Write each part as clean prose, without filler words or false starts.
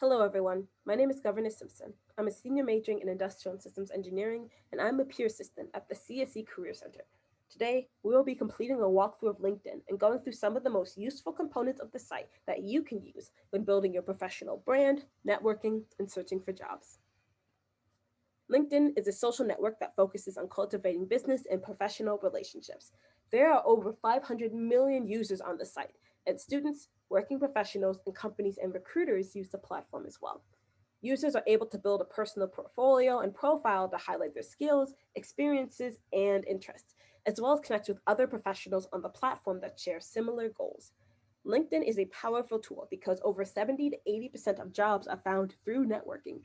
Hello, everyone. My name is Governor Simpson. I'm a senior majoring in Industrial and Systems Engineering, and I'm a peer assistant at the CSE Career Center. Today, we will be completing a walkthrough of LinkedIn and going through some of the most useful components of the site that you can use when building your professional brand, networking, and searching for jobs. LinkedIn is a social network that focuses on cultivating business and professional relationships. There are over 500 million users on the site, and students, working professionals, and companies and recruiters use the platform as well. Users are able to build a personal portfolio and profile to highlight their skills, experiences, and interests, as well as connect with other professionals on the platform that share similar goals. LinkedIn is a powerful tool because over 70 to 80% of jobs are found through networking.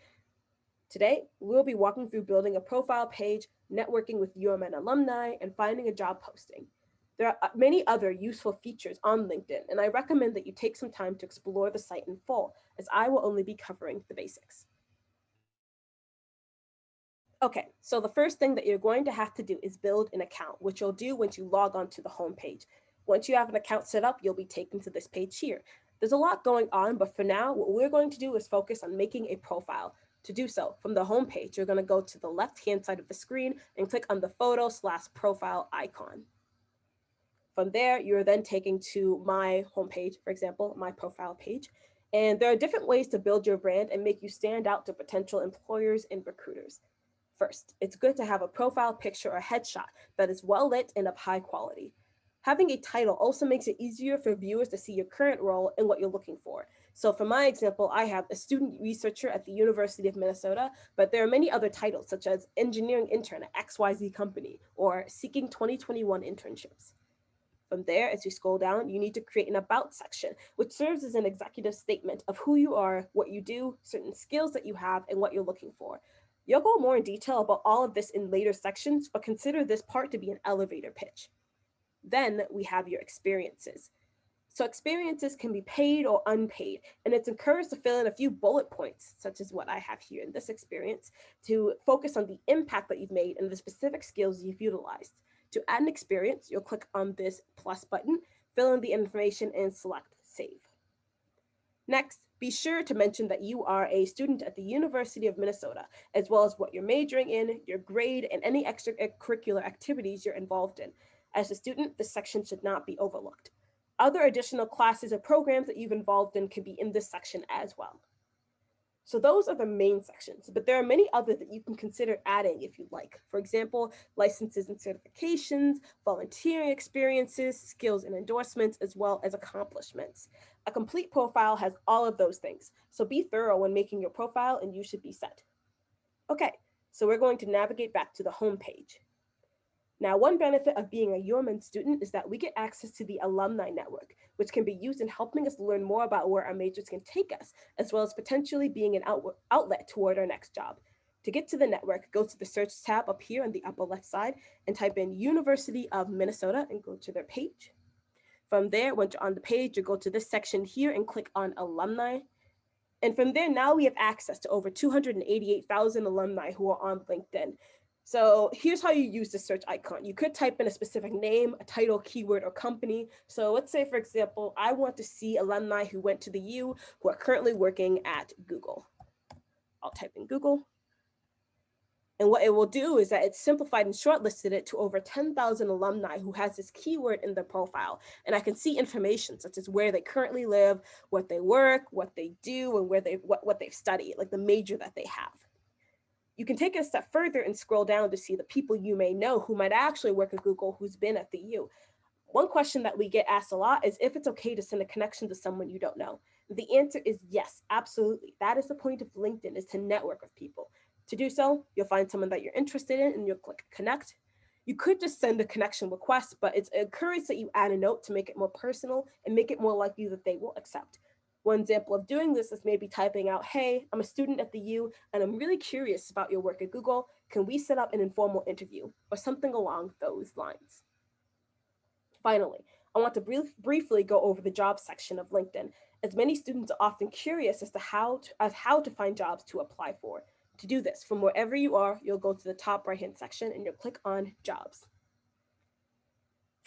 Today, we'll be walking through building a profile page, networking with UMN alumni, and finding a job posting. There are many other useful features on LinkedIn, and I recommend that you take some time to explore the site in full, as I will only be covering the basics. Okay, so the first thing that you're going to have to do is build an account, which you'll do once you log on to the home page. Once you have an account set up, you'll be taken to this page here. There's a lot going on, but for now, what we're going to do is focus on making a profile. To do so, from the home page, you're going to go to the left-hand side of the screen and click on the photo/profile icon. From there, you're then taken to my homepage, for example, my profile page. And there are different ways to build your brand and make you stand out to potential employers and recruiters. First, it's good to have a profile picture or headshot that is well lit and of high quality. Having a title also makes it easier for viewers to see your current role and what you're looking for. So, for my example, I have a student researcher at the University of Minnesota, but there are many other titles such as engineering intern at XYZ company or seeking 2021 internships. From there, as you scroll down, you need to create an about section, which serves as an executive statement of who you are, what you do, certain skills that you have, and what you're looking for. You'll go more in detail about all of this in later sections, but consider this part to be an elevator pitch. Then we have your experiences. So experiences can be paid or unpaid, and it's encouraged to fill in a few bullet points, such as what I have here in this experience, to focus on the impact that you've made and the specific skills you've utilized. To add an experience, you'll click on this plus button, fill in the information, and select Save. Next, be sure to mention that you are a student at the University of Minnesota, as well as what you're majoring in, your grade, and any extracurricular activities you're involved in. As a student, this section should not be overlooked. Other additional classes or programs that you've involved in can be in this section as well. So those are the main sections, but there are many others that you can consider adding if you'd like. For example, licenses and certifications, volunteering experiences, skills and endorsements, as well as accomplishments. A complete profile has all of those things, so be thorough when making your profile and you should be set. Okay, so we're going to navigate back to the home page. Now, one benefit of being a UMN student is that we get access to the alumni network, which can be used in helping us learn more about where our majors can take us, as well as potentially being an outlet toward our next job. To get to the network, go to the search tab up here on the upper left side and type in University of Minnesota and go to their page. From there, once you're on the page, you go to this section here and click on alumni. And from there, now we have access to over 288,000 alumni who are on LinkedIn. So here's how you use the search icon. You could type in a specific name, a title, keyword, or company. So let's say, for example, I want to see alumni who went to the U who are currently working at Google. I'll type in Google. And what it will do is that it's simplified and shortlisted it to over 10,000 alumni who has this keyword in their profile. And I can see information such as where they currently live, what they work, what they do, and what they've studied, like the major that they have. You can take it a step further and scroll down to see the people you may know who might actually work at Google who's been at the U. One question that we get asked a lot is if it's okay to send a connection to someone you don't know. The answer is yes, absolutely. That is the point of LinkedIn, is to network with people. To do so, you'll find someone that you're interested in and you'll click connect. You could just send a connection request, but it's encouraged that you add a note to make it more personal and make it more likely that they will accept. One example of doing this is maybe typing out, hey, I'm a student at the U and I'm really curious about your work at Google. Can we set up an informal interview or something along those lines? Finally, I want to briefly go over the jobs section of LinkedIn, as many students are often curious as to how to find jobs to apply for. To do this, from wherever you are, you'll go to the top right-hand section and you'll click on Jobs.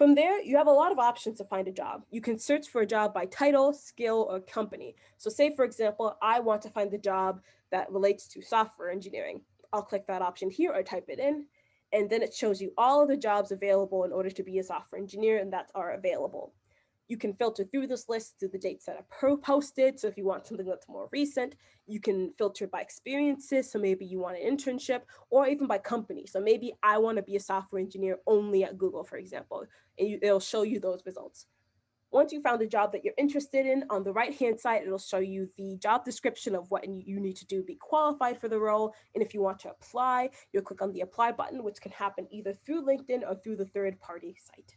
From there, you have a lot of options to find a job. You can search for a job by title, skill, or company. So say, for example, I want to find the job that relates to software engineering. I'll click that option here or type it in, and then it shows you all of the jobs available in order to be a software engineer and that are available. You can filter through this list through the dates that are posted. So if you want something that's more recent, you can filter by experiences. So maybe you want an internship, or even by company. So maybe I want to be a software engineer only at Google, for example, and it'll show you those results. Once you found a job that you're interested in, on the right-hand side, it'll show you the job description of what you need to do to be qualified for the role. And if you want to apply, you'll click on the apply button, which can happen either through LinkedIn or through the third-party site.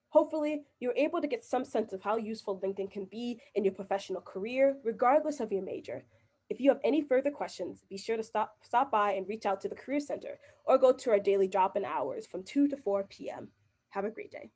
Hopefully, you're able to get some sense of how useful LinkedIn can be in your professional career, regardless of your major. If you have any further questions, be sure to stop by and reach out to the Career Center or go to our daily drop-in hours from 2 to 4 p.m. Have a great day.